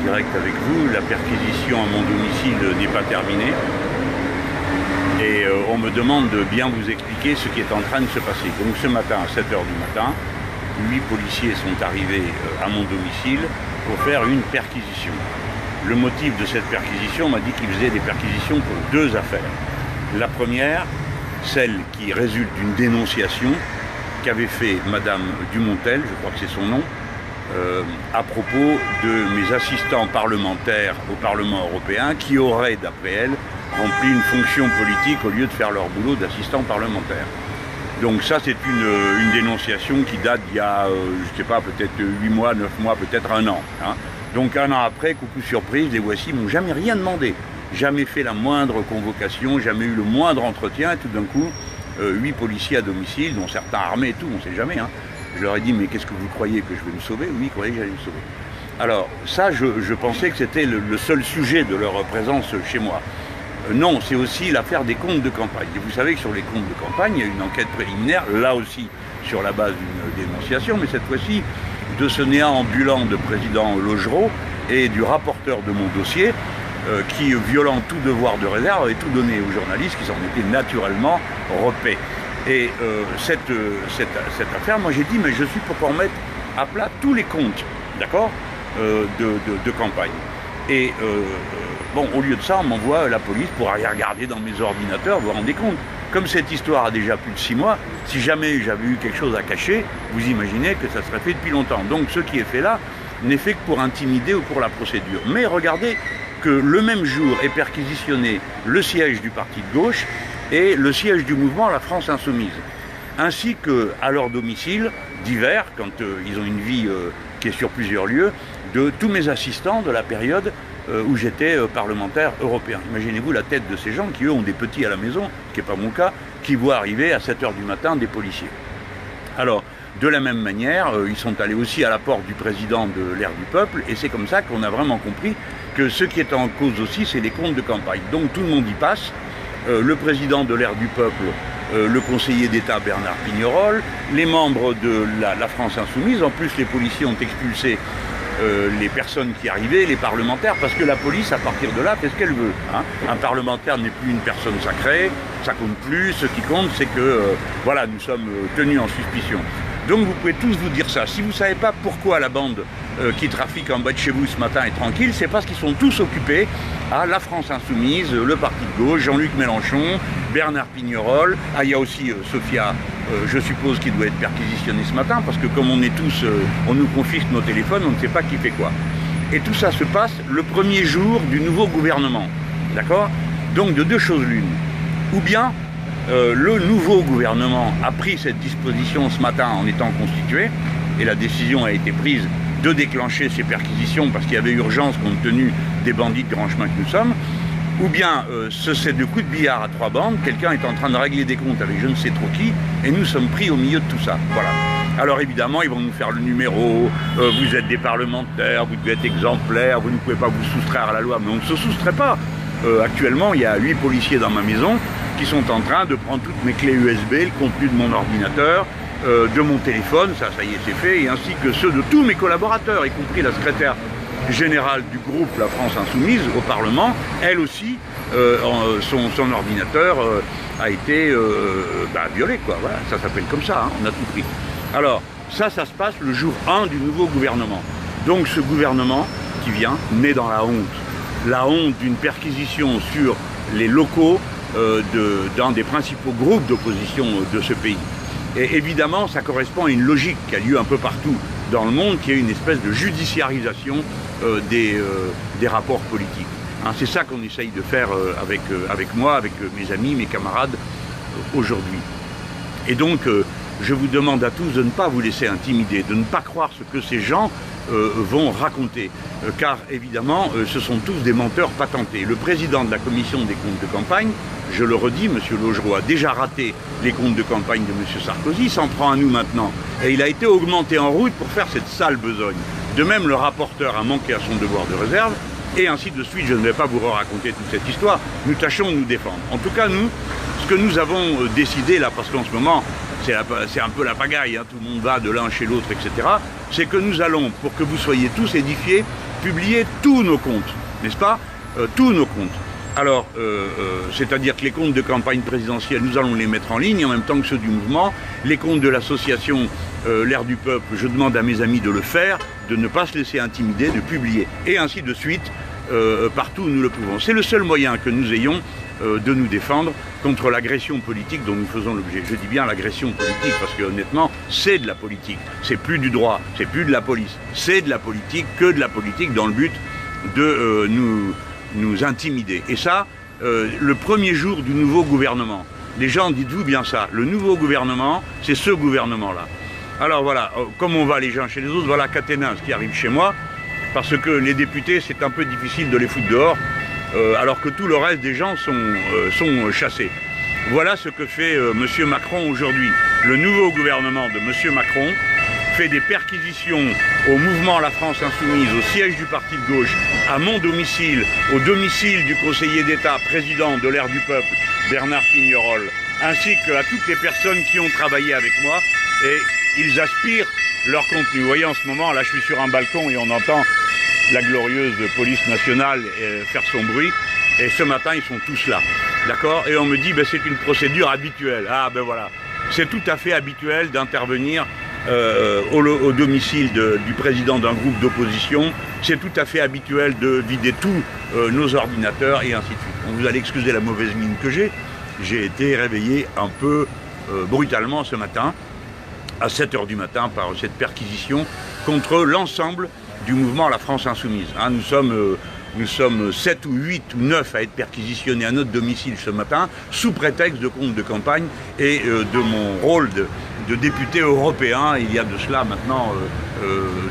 direct avec vous. La perquisition à mon domicile n'est pas terminée. Et on me demande de bien vous expliquer ce qui est en train de se passer. Donc ce matin, à 7 h du matin, 8 policiers sont arrivés à mon domicile pour faire une perquisition. Le motif de cette perquisition m'a dit qu'ils faisaient des perquisitions pour 2 affaires. La première, celle qui résulte d'une dénonciation qu'avait fait Madame Dumontel, je crois que c'est son nom, à propos de mes assistants parlementaires au Parlement européen qui auraient, d'après elle, rempli une fonction politique au lieu de faire leur boulot d'assistants parlementaires. Donc ça, c'est une dénonciation qui date d'il y a, je ne sais pas, peut-être 8 mois, 9 mois, peut-être 1 an. Hein. Donc 1 an après, coucou surprise, les voici, ils m'ont jamais rien demandé. Jamais fait la moindre convocation, jamais eu le moindre entretien, et tout d'un coup, 8 policiers à domicile, dont certains armés et tout, on ne sait jamais. Hein. Je leur ai dit, mais qu'est-ce que vous croyez, que je vais me sauver? Oui, ils croyaient que j'allais me sauver. Alors ça, je pensais que c'était le seul sujet de leur présence chez moi. Non, c'est aussi l'affaire des comptes de campagne. Et vous savez que sur les comptes de campagne, il y a une enquête préliminaire, là aussi sur la base d'une dénonciation, mais cette fois-ci de ce néant ambulant de président Logereau et du rapporteur de mon dossier, qui, violant tout devoir de réserve, avait tout donné aux journalistes qui s'en étaient naturellement repaix. Et cette affaire, moi j'ai dit, mais je suis pour qu'on mette à plat tous les comptes, d'accord, de campagne. Et bon, au lieu de ça, on m'envoie la police pour aller regarder dans mes ordinateurs, vous vous rendez compte. Comme cette histoire a déjà plus de 6 mois, si jamais j'avais eu quelque chose à cacher, vous imaginez que ça serait fait depuis longtemps. Donc ce qui est fait là n'est fait que pour intimider ou pour la procédure. Mais regardez que le même jour est perquisitionné le siège du parti de gauche et le siège du mouvement La France Insoumise. Ainsi qu'à leur domicile, divers, quand ils ont une vie qui est sur plusieurs lieux, de tous mes assistants de la période où j'étais parlementaire européen. Imaginez-vous la tête de ces gens qui, eux, ont des petits à la maison, ce qui n'est pas mon cas, qui voient arriver à 7 h du matin des policiers. Alors, de la même manière, ils sont allés aussi à la porte du président de l'Air du Peuple, et c'est comme ça qu'on a vraiment compris que ce qui est en cause aussi, c'est les comptes de campagne. Donc tout le monde y passe, le président de l'Air du Peuple, le conseiller d'État Bernard Pignerol, les membres de la France Insoumise, en plus les policiers ont expulsé les personnes qui arrivaient, les parlementaires, parce que la police, à partir de là, fait ce qu'elle veut. Hein. Un parlementaire n'est plus une personne sacrée, ça compte plus, ce qui compte, c'est que, voilà, nous sommes tenus en suspicion. Donc vous pouvez tous vous dire ça. Si vous ne savez pas pourquoi la bande qui trafique en bas de chez vous ce matin est tranquille, c'est parce qu'ils sont tous occupés à la France Insoumise, le parti de gauche, Jean-Luc Mélenchon, Bernard Pignerol. Ah, il y a aussi Sophia, je suppose, qui doit être perquisitionnée ce matin, parce que comme on est tous, on nous confisque nos téléphones, on ne sait pas qui fait quoi. Et tout ça se passe le premier jour du nouveau gouvernement. D'accord? Donc de 2 choses l'une. Ou bien le nouveau gouvernement a pris cette disposition ce matin en étant constitué, et la décision a été prise de déclencher ces perquisitions parce qu'il y avait urgence compte tenu des bandits de grand chemin que nous sommes, ou bien c'est de coups de billard à 3 bandes, quelqu'un est en train de régler des comptes avec je ne sais trop qui, et nous sommes pris au milieu de tout ça. Voilà. Alors évidemment, ils vont nous faire le numéro, vous êtes des parlementaires, vous devez être exemplaires, vous ne pouvez pas vous soustraire à la loi, mais on ne se soustrait pas. Actuellement, il y a 8 policiers dans ma maison qui sont en train de prendre toutes mes clés USB, le contenu de mon ordinateur, de mon téléphone, ça y est, c'est fait, et ainsi que ceux de tous mes collaborateurs, y compris la secrétaire générale du groupe La France Insoumise au Parlement. Elle aussi, son ordinateur a été violé, quoi. Voilà, ça s'appelle comme ça, hein, on a tout pris. Alors, ça se passe le jour 1 du nouveau gouvernement. Donc ce gouvernement qui vient naît dans la honte d'une perquisition sur les locaux d'un des principaux groupes d'opposition de ce pays. Et évidemment, ça correspond à une logique qui a lieu un peu partout dans le monde, qui est une espèce de judiciarisation des rapports politiques. Hein, c'est ça qu'on essaye de faire avec moi, avec mes amis, mes camarades aujourd'hui. Et donc, je vous demande à tous de ne pas vous laisser intimider, de ne pas croire ce que ces gens vont raconter, car évidemment, ce sont tous des menteurs patentés. Le président de la commission des comptes de campagne, je le redis, M. Logereau a déjà raté les comptes de campagne de M. Sarkozy, s'en prend à nous maintenant. Et il a été augmenté en route pour faire cette sale besogne. De même, le rapporteur a manqué à son devoir de réserve, et ainsi de suite. Je ne vais pas vous raconter toute cette histoire. Nous tâchons de nous défendre. En tout cas, nous, ce que nous avons décidé là, parce qu'en ce moment, c'est un peu la pagaille, hein, tout le monde va de l'un chez l'autre, etc. C'est que nous allons, pour que vous soyez tous édifiés, publier tous nos comptes, n'est-ce pas? Tous nos comptes. Alors, c'est-à-dire que les comptes de campagne présidentielle, nous allons les mettre en ligne, en même temps que ceux du mouvement. Les comptes de l'association L'Air du Peuple, je demande à mes amis de le faire, de ne pas se laisser intimider, de publier, et ainsi de suite, partout où nous le pouvons. C'est le seul moyen que nous ayons de nous défendre contre l'agression politique dont nous faisons l'objet. Je dis bien l'agression politique, parce que honnêtement, c'est de la politique. C'est plus du droit, c'est plus de la police. C'est de la politique, que de la politique, dans le but de nous intimider. Et ça, le premier jour du nouveau gouvernement. Les gens, dites-vous bien ça, le nouveau gouvernement, c'est ce gouvernement-là. Alors voilà, comme on va les uns chez les autres, voilà Caténin, ce qui arrive chez moi, parce que les députés, c'est un peu difficile de les foutre dehors, alors que tout le reste des gens sont chassés. Voilà ce que fait M. Macron aujourd'hui. Le nouveau gouvernement de M. Macron fait des perquisitions au mouvement La France Insoumise, au siège du parti de gauche, à mon domicile, au domicile du conseiller d'État, président de l'Air du Peuple, Bernard Pignerol, ainsi qu'à toutes les personnes qui ont travaillé avec moi, et ils aspirent leur contenu. Vous voyez, en ce moment, là je suis sur un balcon et on entend la glorieuse police nationale faire son bruit, et ce matin ils sont tous là, d'accord? Et on me dit, ben, c'est une procédure habituelle. Ah ben voilà, c'est tout à fait habituel d'intervenir au domicile du président d'un groupe d'opposition. C'est tout à fait habituel de vider tous nos ordinateurs et ainsi de suite. Donc vous allez excuser la mauvaise mine que j'ai été réveillé un peu brutalement ce matin, à 7 h du matin, par cette perquisition contre l'ensemble du mouvement La France Insoumise. Hein, nous sommes 7 ou 8 ou 9 à être perquisitionnés à notre domicile ce matin, sous prétexte de compte de campagne et de mon rôle de député européen, il y a de cela maintenant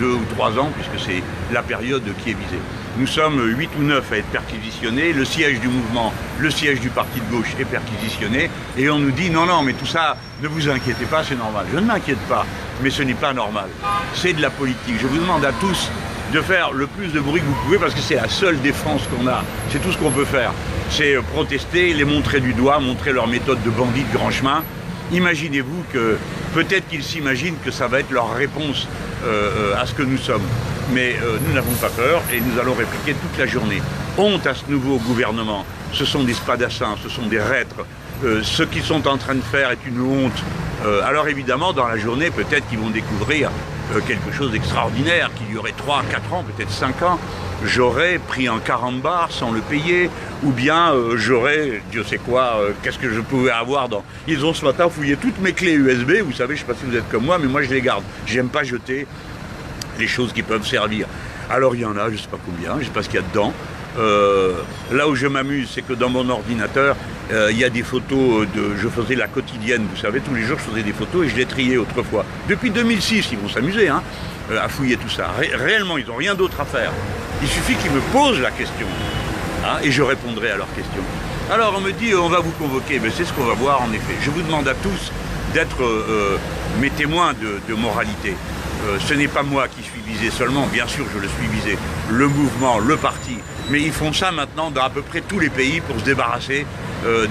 2 ou 3 ans, puisque c'est la période qui est visée. Nous sommes 8 ou 9 à être perquisitionnés, le siège du mouvement, le siège du parti de gauche est perquisitionné, et on nous dit non, non, mais tout ça, ne vous inquiétez pas, c'est normal. Je ne m'inquiète pas, mais ce n'est pas normal. C'est de la politique. Je vous demande à tous de faire le plus de bruit que vous pouvez, parce que c'est la seule défense qu'on a. C'est tout ce qu'on peut faire. C'est protester, les montrer du doigt, montrer leur méthode de bandits de grand chemin. Imaginez-vous que, peut-être qu'ils s'imaginent que ça va être leur réponse à ce que nous sommes. Mais nous n'avons pas peur et nous allons répliquer toute la journée. Honte à ce nouveau gouvernement. Ce sont des spadassins, ce sont des reîtres. Ce qu'ils sont en train de faire est une honte. Alors évidemment, dans la journée, peut-être qu'ils vont découvrir quelque chose d'extraordinaire, qu'il y aurait 3, 4 ans, peut-être 5 ans, j'aurais pris un carambar sans le payer, ou bien j'aurais, Dieu sait quoi, qu'est-ce que je pouvais avoir dans... Ils ont ce matin fouillé toutes mes clés USB, vous savez, je ne sais pas si vous êtes comme moi, mais moi je les garde. J'aime pas jeter les choses qui peuvent servir. Alors il y en a, je ne sais pas combien, je ne sais pas ce qu'il y a dedans. Là où je m'amuse, c'est que dans mon ordinateur, il y a des photos je faisais la quotidienne, vous savez, tous les jours je faisais des photos et je les triais autrefois. Depuis 2006, ils vont s'amuser hein, à fouiller tout ça. Réellement, ils n'ont rien d'autre à faire. Il suffit qu'ils me posent la question hein, et je répondrai à leurs questions. Alors on me dit, on va vous convoquer, mais c'est ce qu'on va voir en effet. Je vous demande à tous d'être mes témoins de moralité. Ce n'est pas moi qui suis visé seulement, bien sûr je le suis visé, le mouvement, le parti, mais ils font ça maintenant dans à peu près tous les pays pour se débarrasser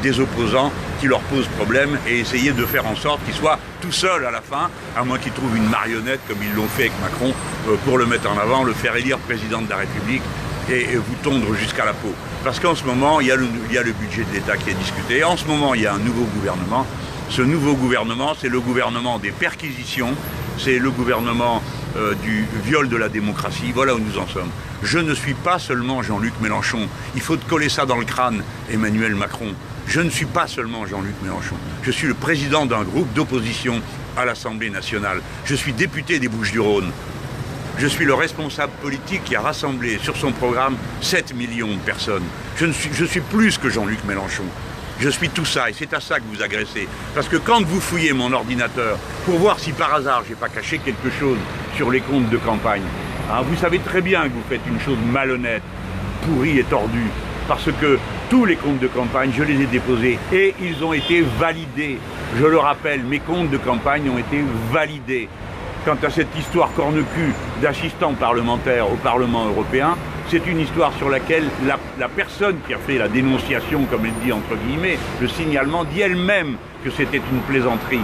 des opposants qui leur posent problème et essayer de faire en sorte qu'ils soient tout seuls à la fin, à moins qu'ils trouvent une marionnette comme ils l'ont fait avec Macron pour le mettre en avant, le faire élire président de la République et vous tondre jusqu'à la peau. Parce qu'en ce moment, il y a le budget de l'État qui est discuté, en ce moment il y a un nouveau gouvernement. Ce nouveau gouvernement, c'est le gouvernement des perquisitions, c'est le gouvernement du viol de la démocratie, voilà où nous en sommes. Je ne suis pas seulement Jean-Luc Mélenchon, il faut te coller ça dans le crâne, Emmanuel Macron. Je ne suis pas seulement Jean-Luc Mélenchon, je suis le président d'un groupe d'opposition à l'Assemblée nationale. Je suis député des Bouches-du-Rhône. Je suis le responsable politique qui a rassemblé sur son programme 7 millions de personnes. Je suis plus que Jean-Luc Mélenchon. Je suis tout ça et c'est à ça que vous agressez. Parce que quand vous fouillez mon ordinateur pour voir si par hasard j'ai pas caché quelque chose sur les comptes de campagne, hein, vous savez très bien que vous faites une chose malhonnête, pourrie et tordue. Parce que tous les comptes de campagne, je les ai déposés et ils ont été validés. Je le rappelle, mes comptes de campagne ont été validés. Quant à cette histoire corne-cul d'assistant parlementaire au Parlement européen, c'est une histoire sur laquelle la personne qui a fait la dénonciation, comme elle dit entre guillemets, le signalement, dit elle-même que c'était une plaisanterie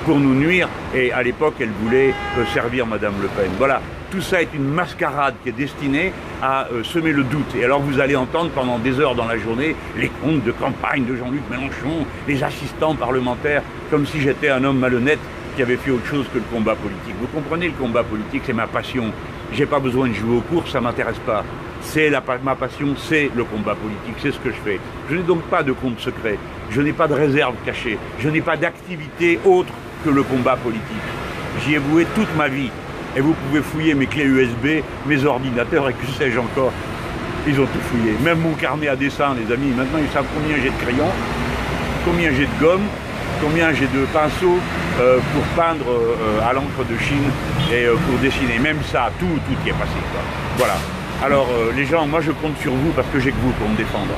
pour nous nuire et à l'époque elle voulait servir Madame Le Pen. Voilà, Tout ça est une mascarade qui est destinée à semer le doute. Et alors vous allez entendre pendant des heures dans la journée les comptes de campagne de Jean-Luc Mélenchon, les assistants parlementaires, comme si j'étais un homme malhonnête qui avait fait autre chose que le combat politique. Vous comprenez, le combat politique, c'est ma passion. J'ai pas besoin de jouer aux courses, ça m'intéresse pas. Ma passion, c'est le combat politique, c'est ce que je fais. Je n'ai donc pas de compte secret, je n'ai pas de réserve cachée, je n'ai pas d'activité autre que le combat politique. J'y ai voué toute ma vie. Et vous pouvez fouiller mes clés USB, mes ordinateurs et que sais-je encore. Ils ont tout fouillé. Même mon carnet à dessin, les amis. Maintenant, ils savent combien j'ai de crayons, combien j'ai de gomme, combien j'ai de pinceaux pour peindre à l'encre de Chine et pour dessiner. Même ça, tout y est passé, quoi. Voilà. Alors, les gens, moi, je compte sur vous parce que j'ai que vous pour me défendre.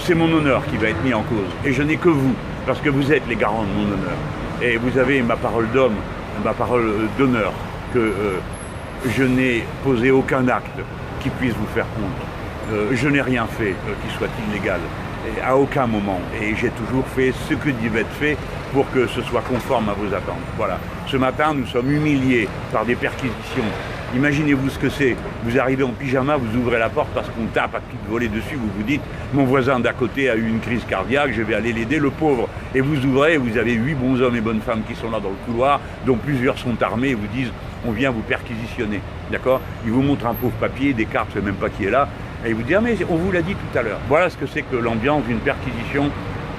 C'est mon honneur qui va être mis en cause. Et je n'ai que vous, parce que vous êtes les garants de mon honneur. Et vous avez ma parole d'homme, ma parole d'honneur, que je n'ai posé aucun acte qui puisse vous faire honte. Je n'ai rien fait qui soit illégal, et à aucun moment. Et j'ai toujours fait ce que devait être fait pour que ce soit conforme à vos attentes. Voilà. Ce matin, nous sommes humiliés par des perquisitions. Imaginez-vous ce que c'est. Vous arrivez en pyjama, vous ouvrez la porte parce qu'on tape à toute volée dessus, vous vous dites « Mon voisin d'à côté a eu une crise cardiaque, je vais aller l'aider, le pauvre ». Et vous ouvrez, vous avez 8 bons hommes et bonnes femmes qui sont là dans le couloir, dont plusieurs sont armés et vous disent « On vient vous perquisitionner ». D'accord ? Ils vous montrent un pauvre papier, des cartes, je ne sais même pas qui est là, et ils vous disent « Ah mais on vous l'a dit tout à l'heure ». Voilà ce que c'est que l'ambiance d'une perquisition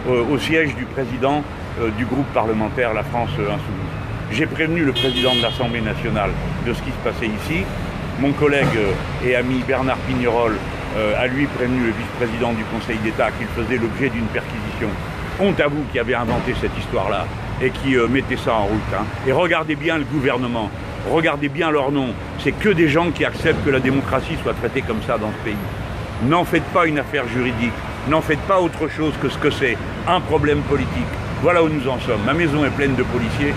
au siège du président du groupe parlementaire La France Insoumise. J'ai prévenu le président de l'Assemblée nationale de ce qui se passait ici. Mon collègue et ami Bernard Pignerol a lui prévenu le vice-président du Conseil d'État qu'il faisait l'objet d'une perquisition. Honte à vous qui avez inventé cette histoire-là et qui mettez ça en route. Hein. Et regardez bien le gouvernement, regardez bien leur nom. C'est que des gens qui acceptent que la démocratie soit traitée comme ça dans ce pays. N'en faites pas une affaire juridique, n'en faites pas autre chose que ce que c'est, un problème politique. Voilà où nous en sommes. Ma maison est pleine de policiers.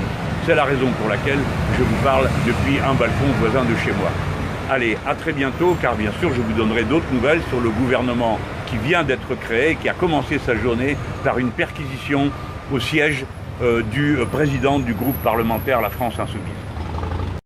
C'est la raison pour laquelle je vous parle depuis un balcon voisin de chez moi. Allez, à très bientôt, car bien sûr, je vous donnerai d'autres nouvelles sur le gouvernement qui vient d'être créé, qui a commencé sa journée par une perquisition au siège du président du groupe parlementaire La France Insoumise.